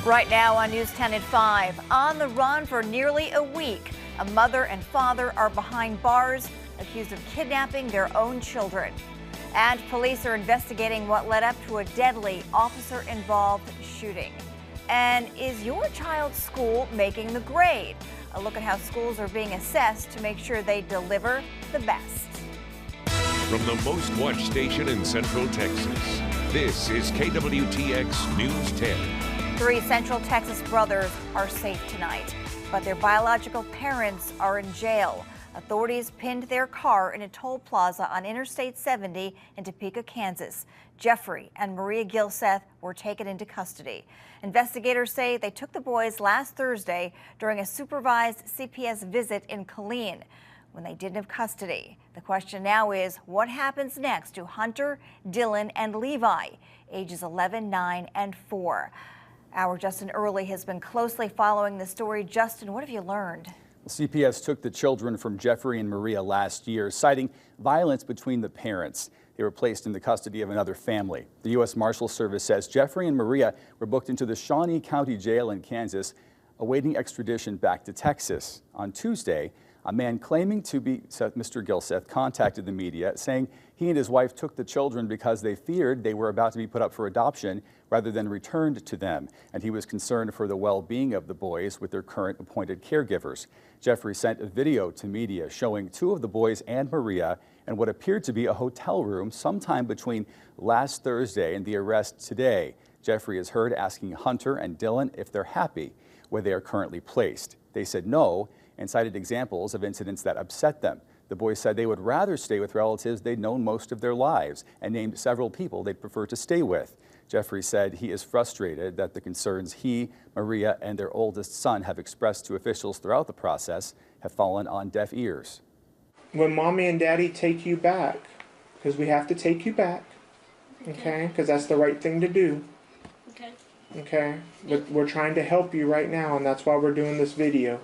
Right now on News 10 at 5, on the run for nearly a week, a mother and father are behind bars accused of kidnapping their own children. And police are investigating what led up to a deadly officer-involved shooting. And is your child's school making the grade? A look at how schools are being assessed to make sure they deliver the best. From the most watched station in Central Texas, this is KWTX News 10. 3 Central Texas brothers are safe tonight, but their biological parents are in jail. Authorities pinned their car in a toll plaza on Interstate 70 in Topeka, Kansas. Jeffrey and Maria Gilseth were taken into custody. Investigators say they took the boys last Thursday during a supervised CPS visit in Killeen when they didn't have custody. The question now is, what happens next to Hunter, Dylan, and Levi, ages 11, 9, and 4? Our Justin Early has been closely following the story. Justin, what have you learned? CPS took the children from Jeffrey and Maria last year, citing violence between the parents. They were placed in the custody of another family. The U.S. Marshal Service says Jeffrey and Maria were booked into the Shawnee County Jail in Kansas, awaiting extradition back to Texas. On Tuesday, a man claiming to be Mr. Gilseth contacted the media, saying he and his wife took the children because they feared they were about to be put up for adoption rather than returned to them, and he was concerned for the well-being of the boys with their current appointed caregivers. Jeffrey sent a video to media showing 2 of the boys and Maria in what appeared to be a hotel room sometime between last Thursday and the arrest today. Jeffrey is heard asking Hunter and Dylan if they're happy where they are currently placed. They said no and cited examples of incidents that upset them. The boys said they would rather stay with relatives they'd known most of their lives and named several people they'd prefer to stay with. Jeffrey said he is frustrated that the concerns he, Maria, and their oldest son have expressed to officials throughout the process have fallen on deaf ears. When mommy and daddy take you back, because we have to take you back, okay? Because that's the right thing to do. Okay? But we're trying to help you right now, and that's why we're doing this video.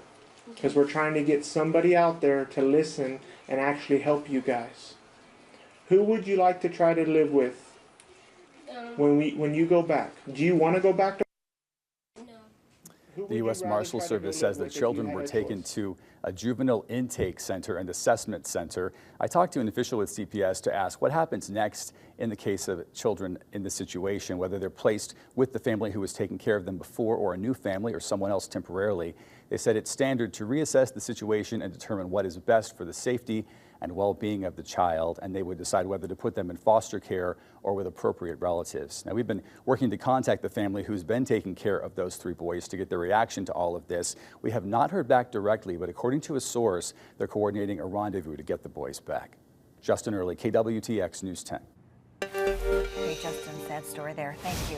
Because we're trying to get somebody out there to listen and actually help you guys. Who would you like to try to live with when you go back? Do you want to go back to? No. The U.S. Marshal Service says the children were taken to a juvenile intake center and assessment center. I talked to an official with CPS to ask what happens next in the case of children in this situation, whether they're placed with the family who was taking care of them before or a new family or someone else temporarily. They said it's standard to reassess the situation and determine what is best for the safety and well-being of the child, and they would decide whether to put them in foster care or with appropriate relatives. Now, we've been working to contact the family who's been taking care of those 3 boys to get their reaction to all of this. We have not heard back directly, but according to a source, they're coordinating a rendezvous to get the boys back. Justin Early, KWTX News 10. Hey, Justin, sad story there. Thank you.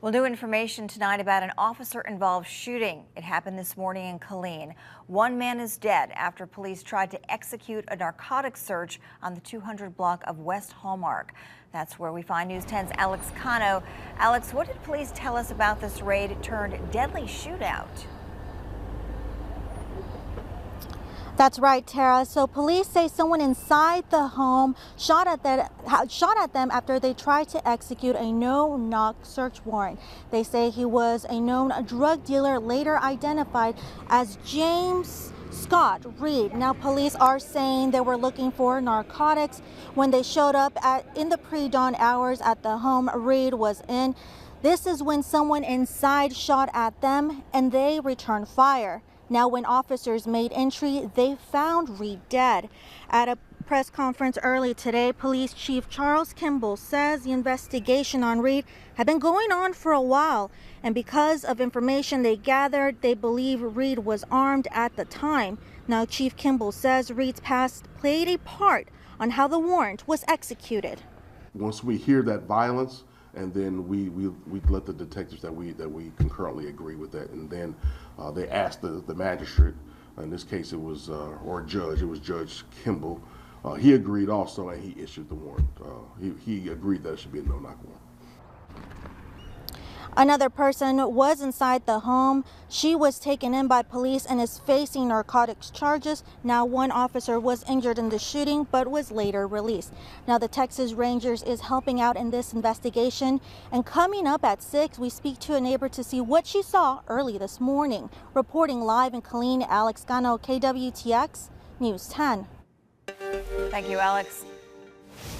Well, new information tonight about an officer-involved shooting. It happened this morning in Killeen. 1 man is dead after police tried to execute a narcotics search on the 200 block of West Hallmark. That's where we find News 10's Alex Cano. Alex, what did police tell us about this raid turned deadly shootout? That's right, Tara. So police say someone inside the home shot at them after they tried to execute a no-knock search warrant. They say he was a known drug dealer, later identified as James Scott Reed. Now, police are saying they were looking for narcotics. When they showed up in the pre-dawn hours at the home Reed was in, this is when someone inside shot at them and they returned fire. Now, when officers made entry, they found Reed dead. At a press conference early today, Police Chief Charles Kimball says the investigation on Reed had been going on for a while, and because of information they gathered, they believe Reed was armed at the time. Now, Chief Kimball says Reed's past played a part on how the warrant was executed. Once we hear that violence, and then we let the detectives that we concurrently agree with that, and then they asked the magistrate. In this case, it was or judge. It was Judge Kimball. He agreed also, and he issued the warrant. He agreed that it should be a no-knock warrant. Another person was inside the home. She was taken in by police and is facing narcotics charges. Now, one officer was injured in the shooting but was later released. Now, the Texas Rangers is helping out in this investigation. And coming up at 6, we speak to a neighbor to see what she saw early this morning. Reporting live in Killeen, Alex Gano, KWTX News 10. Thank you, Alex.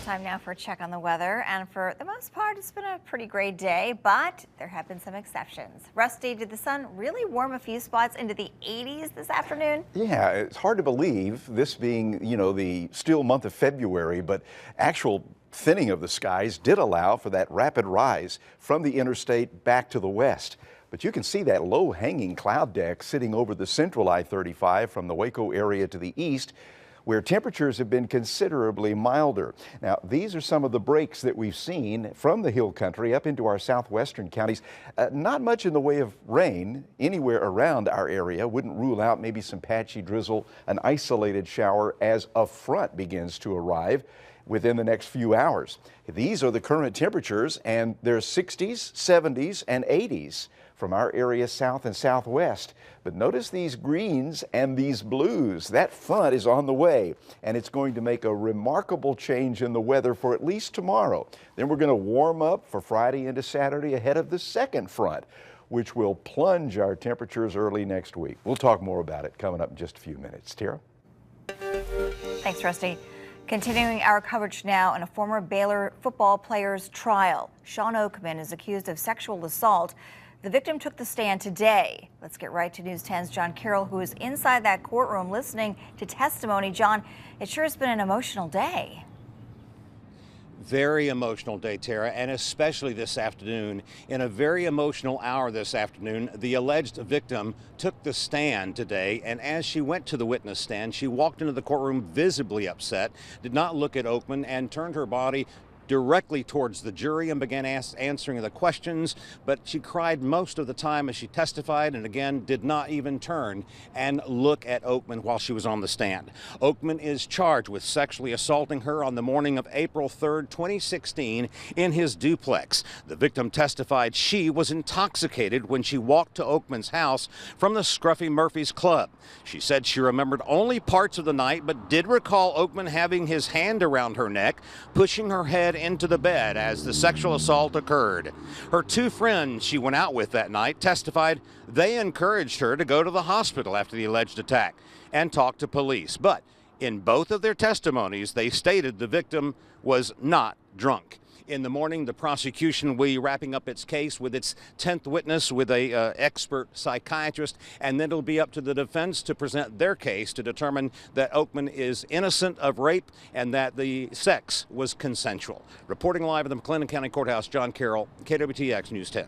Time now for a check on the weather, and for the most part it's been a pretty great day, but there have been some exceptions. Rusty, did the sun really warm a few spots into the 80s this afternoon? Yeah, it's hard to believe, this being, the still month of February, but actual thinning of the skies did allow for that rapid rise from the interstate back to the west. But you can see that low-hanging cloud deck sitting over the central I-35 from the Waco area to the east, where temperatures have been considerably milder. Now, these are some of the breaks that we've seen from the hill country up into our southwestern counties. Not much in the way of rain anywhere around our area. Wouldn't rule out maybe some patchy drizzle, an isolated shower as a front begins to arrive within the next few hours. These are the current temperatures, and there's 60s, 70s, and 80s from our area south and southwest. But notice these greens and these blues. That front is on the way, and it's going to make a remarkable change in the weather for at least tomorrow. Then we're going to warm up for Friday into Saturday ahead of the second front, which will plunge our temperatures early next week. We'll talk more about it coming up in just a few minutes. Tara? Thanks, Rusty. Continuing our coverage now on a former Baylor football player's trial. Sean Oakman is accused of sexual assault. The victim took the stand today. Let's get right to News 10's John Carroll, who is inside that courtroom listening to testimony. John, it sure has been an emotional day. Very emotional day, Tara, and especially this afternoon. In a very emotional hour this afternoon, the alleged victim took the stand today, and as she went to the witness stand, she walked into the courtroom visibly upset, did not look at Oakman, and turned her body directly towards the jury and began answering the questions, but she cried most of the time as she testified, and again did not even turn and look at Oakman while she was on the stand. Oakman is charged with sexually assaulting her on the morning of April 3rd, 2016 in his duplex. The victim testified she was intoxicated when she walked to Oakman's house from the Scruffy Murphy's Club. She said she remembered only parts of the night, but did recall Oakman having his hand around her neck, pushing her head into the bed as the sexual assault occurred. Her two friends she went out with that night testified they encouraged her to go to the hospital after the alleged attack and talk to police. But in both of their testimonies, they stated the victim was not drunk. In the morning, the prosecution will be wrapping up its case with its 10th witness with a expert psychiatrist, and then it'll be up to the defense to present their case to determine that Oakman is innocent of rape and that the sex was consensual. Reporting live at the McLennan County Courthouse, John Carroll, KWTX News 10.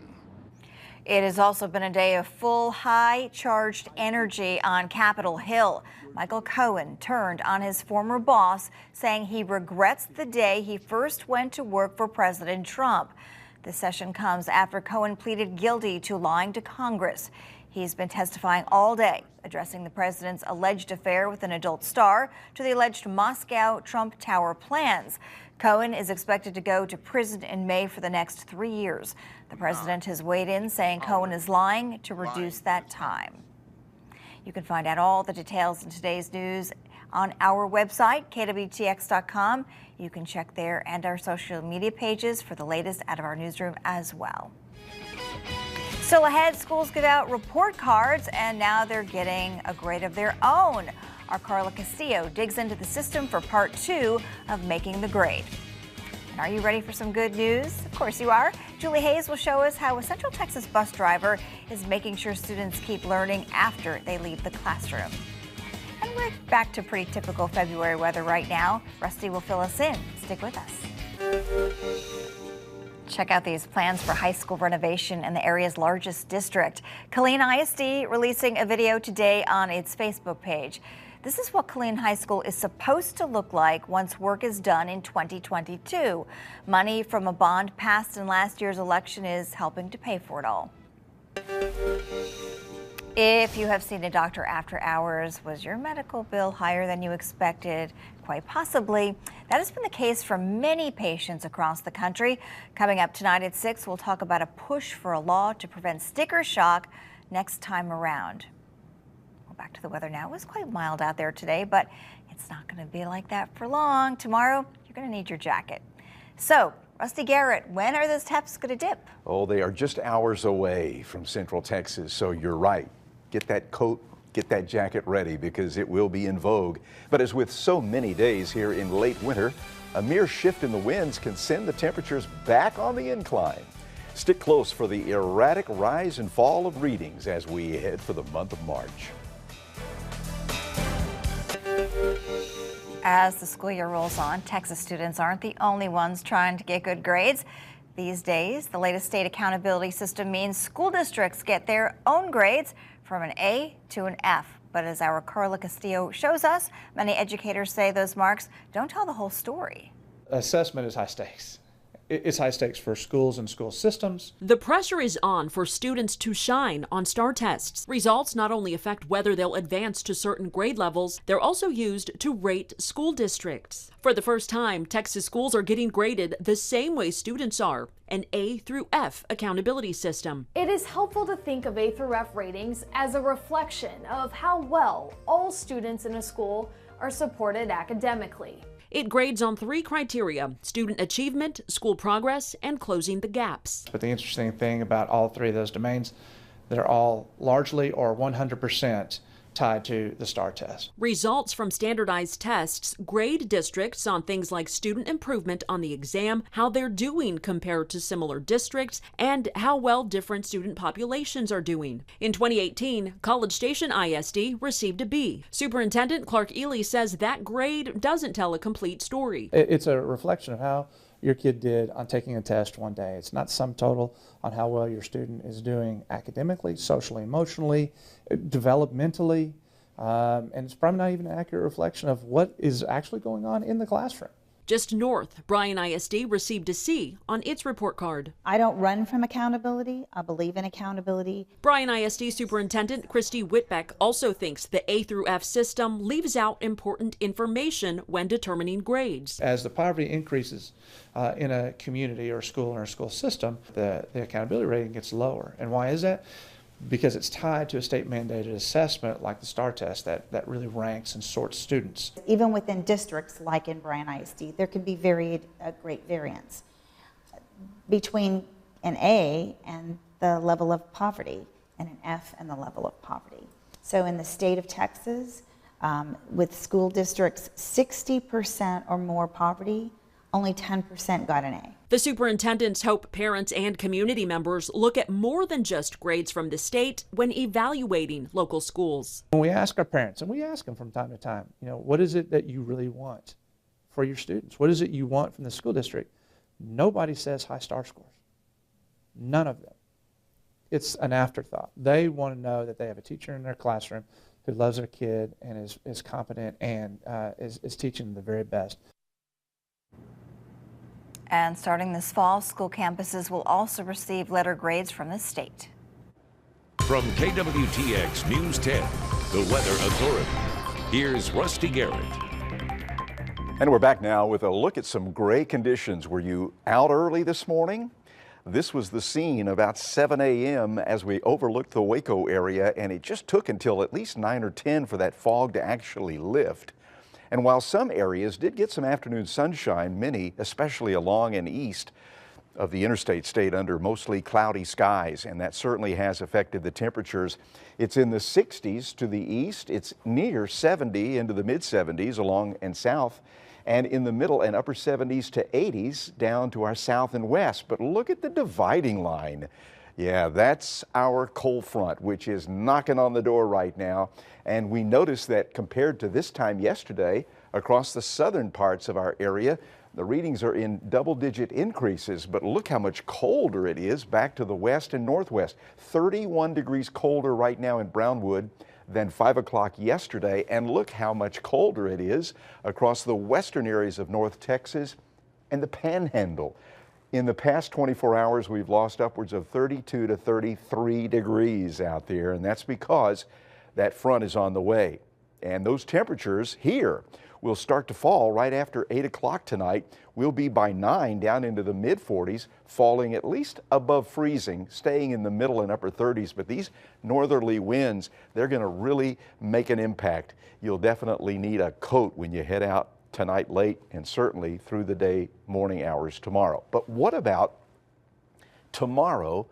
It has also been a day of full high-charged energy on Capitol Hill. Michael Cohen turned on his former boss, saying he regrets the day he first went to work for President Trump. The session comes after Cohen pleaded guilty to lying to Congress. He's been testifying all day, addressing the president's alleged affair with an adult star to the alleged Moscow Trump Tower plans. Cohen is expected to go to prison in May for the next 3 years. The president has weighed in, saying Cohen is lying to reduce that time. You can find out all the details in today's news on our website, kwtx.com. You can check there and our social media pages for the latest out of our newsroom as well. Still ahead, schools give out report cards, and now they're getting a grade of their own. Our Carla Castillo digs into the system for part 2 of Making the Grade. And are you ready for some good news? Of course you are. Julie Hayes will show us how a Central Texas bus driver is making sure students keep learning after they leave the classroom. And we're back to pretty typical February weather right now. Rusty will fill us in. Stick with us. Check out these plans for high school renovation in the area's largest district. Killeen ISD releasing a video today on its Facebook page. This is what Killeen High School is supposed to look like once work is done in 2022. Money from a bond passed in last year's election is helping to pay for it all. If you have seen a doctor after hours, was your medical bill higher than you expected? Quite possibly. That has been the case for many patients across the country. Coming up tonight at 6, we'll talk about a push for a law to prevent sticker shock next time around. Well, back to the weather now. It was quite mild out there today, but it's not going to be like that for long. Tomorrow, you're going to need your jacket. So, Rusty Garrett, when are those temps going to dip? Oh, they are just hours away from Central Texas, so you're right. Get that coat, get that jacket ready because it will be in vogue. But as with so many days here in late winter, a mere shift in the winds can send the temperatures back on the incline. Stick close for the erratic rise and fall of readings as we head for the month of March. As the school year rolls on, Texas students aren't the only ones trying to get good grades. These days, the latest state accountability system means school districts get their own grades from an A to an F. But as our Carla Castillo shows us, many educators say those marks don't tell the whole story. Assessment is high stakes. It's high stakes for schools and school systems. The pressure is on for students to shine on STAR tests. Results not only affect whether they'll advance to certain grade levels, they're also used to rate school districts. For the first time, Texas schools are getting graded the same way students are, an A through F accountability system. It is helpful to think of A through F ratings as a reflection of how well all students in a school are supported academically. It grades on 3 criteria: student achievement, school progress, and closing the gaps. But the interesting thing about all 3 of those domains, they're all largely or 100% tied to the STAR test. Results from standardized tests grade districts on things like student improvement on the exam, how they're doing compared to similar districts, and how well different student populations are doing. In 2018, College Station ISD received a B. Superintendent Clark Ely says that grade doesn't tell a complete story. It's a reflection of how your kid did on taking a test one day. It's not sum total on how well your student is doing academically, socially, emotionally, developmentally, and it's probably not even an accurate reflection of what is actually going on in the classroom. Just north, Bryan ISD received a C on its report card. I don't run from accountability. I believe in accountability. Bryan ISD Superintendent Christy Whitbeck also thinks the A through F system leaves out important information when determining grades. As the poverty increases in a community or school or a school system, the accountability rating gets lower. And why is that? Because it's tied to a state-mandated assessment like the STAR test that really ranks and sorts students. Even within districts like in Bryan ISD, there can be great variance between an A and the level of poverty and an F and the level of poverty. So in the state of Texas, with school districts 60% or more poverty, only 10% got an A. The superintendents hope parents and community members look at more than just grades from the state when evaluating local schools. When we ask our parents, and we ask them from time to time, what is it that you really want for your students? What is it you want from the school district? Nobody says high STAR scores. None of them. It's an afterthought. They want to know that they have a teacher in their classroom who loves their kid and is competent and is teaching them the very best. And starting this fall, school campuses will also receive letter grades from the state. From KWTX News 10, the Weather Authority, here's Rusty Garrett. And we're back now with a look at some gray conditions. Were you out early this morning? This was the scene about 7 a.m. as we overlooked the Waco area, and it just took until at least 9 or 10 for that fog to actually lift. And while some areas did get some afternoon sunshine, many, especially along and east of the interstate, stayed under mostly cloudy skies, and that certainly has affected the temperatures. It's in the 60s to the east. It's near 70 into the mid-70s along and south, and in the middle and upper 70s to 80s down to our south and west. But look at the dividing line. Yeah, that's our cold front, which is knocking on the door right now. And we notice that compared to this time yesterday, across the southern parts of our area, the readings are in double-digit increases. But look how much colder it is back to the west and northwest. 31 degrees colder right now in Brownwood than 5 o'clock yesterday. And look how much colder it is across the western areas of North Texas and the Panhandle. In the past 24 hours, we've lost upwards of 32 to 33 degrees out there, and that's because that front is on the way. And those temperatures here will start to fall right after 8 o'clock tonight. We'll be by 9 down into the mid-40s, falling at least above freezing, staying in the middle and upper 30s. But these northerly winds, they're going to really make an impact. You'll definitely need a coat when you head out tonight late and certainly through the day, morning hours tomorrow. But what about tomorrow,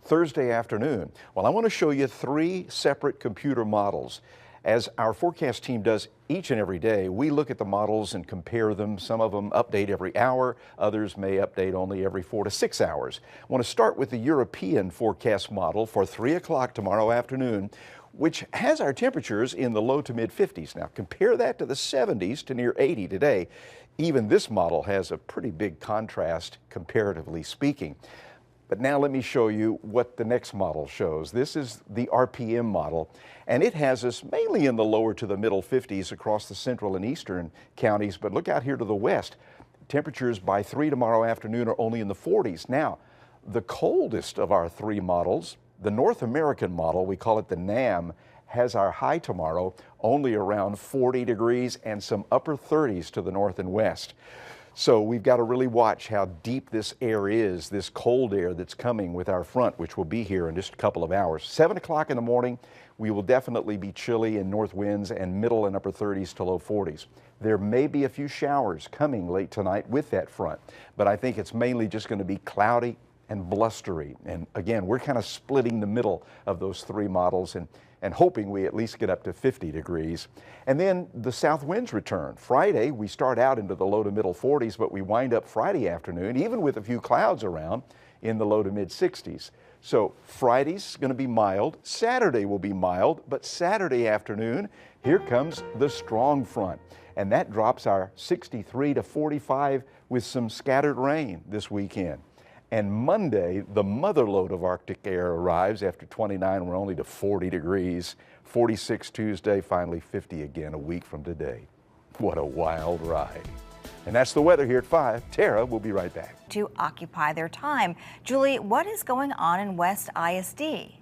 Thursday afternoon? Well, I want to show you 3 separate computer models. As our forecast team does each and every day, we look at the models and compare them. Some of them update every hour, others may update only every 4 to 6 hours. I want to start with the European forecast model for 3 o'clock tomorrow afternoon, which has our temperatures in the low to mid 50s. Now compare that to the 70s to near 80 today. Even this model has a pretty big contrast, comparatively speaking. But now let me show you what the next model shows. This is the RPM model, and it has us mainly in the lower to the middle 50s across the central and eastern counties. But look out here to the west. Temperatures by 3 tomorrow afternoon are only in the 40s. Now, the coldest of our 3 models, the North American model, we call it the NAM, has our high tomorrow only around 40 degrees and some upper 30s to the north and west. So we've got to really watch how deep this air is, this cold air that's coming with our front, which will be here in just a couple of hours. 7 o'clock in the morning, we will definitely be chilly in north winds and middle and upper 30s to low 40s. There may be a few showers coming late tonight with that front, but I think it's mainly just going to be cloudy and blustery. And again, we're kind of splitting the middle of those 3 models and hoping we at least get up to 50 degrees. And then the south winds return. Friday, we start out into the low to middle 40s, but we wind up Friday afternoon, even with a few clouds around, in the low to mid 60s. So Friday's going to be mild. Saturday will be mild, but Saturday afternoon, here comes the strong front. And that drops our 63 to 45 with some scattered rain this weekend. And Monday, the mother lode of Arctic air arrives after 29. We're only to 40 degrees. 46 Tuesday, finally 50 again a week from today. What a wild ride. And that's the weather here at 5. Tara will be right back. To occupy their time. Julie, what is going on in West ISD?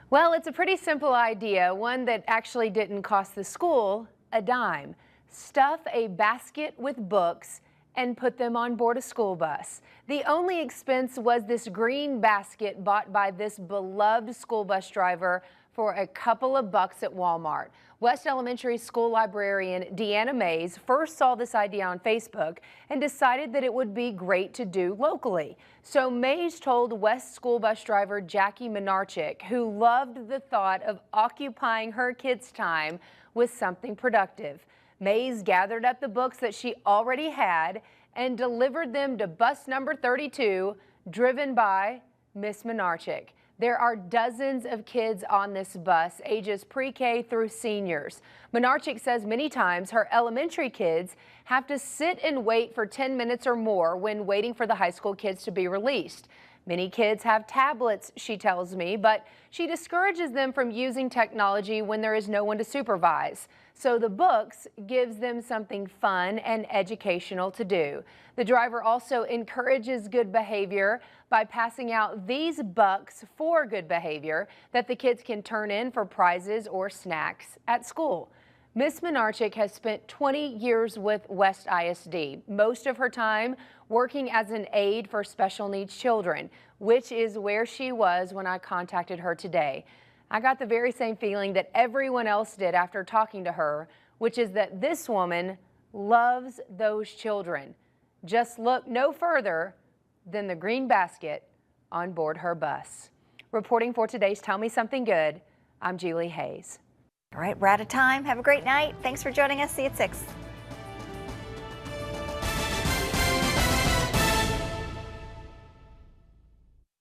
Well, it's a pretty simple idea, one that actually didn't cost the school a dime. Stuff a basket with books and put them on board a school bus. The only expense was this green basket bought by this beloved school bus driver for a couple of bucks at Walmart. West Elementary School librarian Deanna Mays first saw this idea on Facebook and decided that it would be great to do locally. So Mays told West school bus driver Jackie Minarchik, who loved the thought of occupying her kids' time with something productive. Mays gathered up the books that she already had and delivered them to bus number 32, driven by Miss Minarchik. There are dozens of kids on this bus, ages pre-K through seniors. Minarchik says many times her elementary kids have to sit and wait for 10 minutes or more when waiting for the high school kids to be released. Many kids have tablets, she tells me, but she discourages them from using technology when there is no one to supervise. So the books gives them something fun and educational to do. The driver also encourages good behavior by passing out these bucks for good behavior that the kids can turn in for prizes or snacks at school. Miss Minarchik has spent 20 years with West ISD, most of her time working as an aide for special needs children, which is where she was when I contacted her today. I got the very same feeling that everyone else did after talking to her, which is that this woman loves those children. Just look no further than the green basket on board her bus. Reporting for today's Tell Me Something Good, I'm Julie Hayes. All right, we're out of time. Have a great night. Thanks for joining us. See you at 6.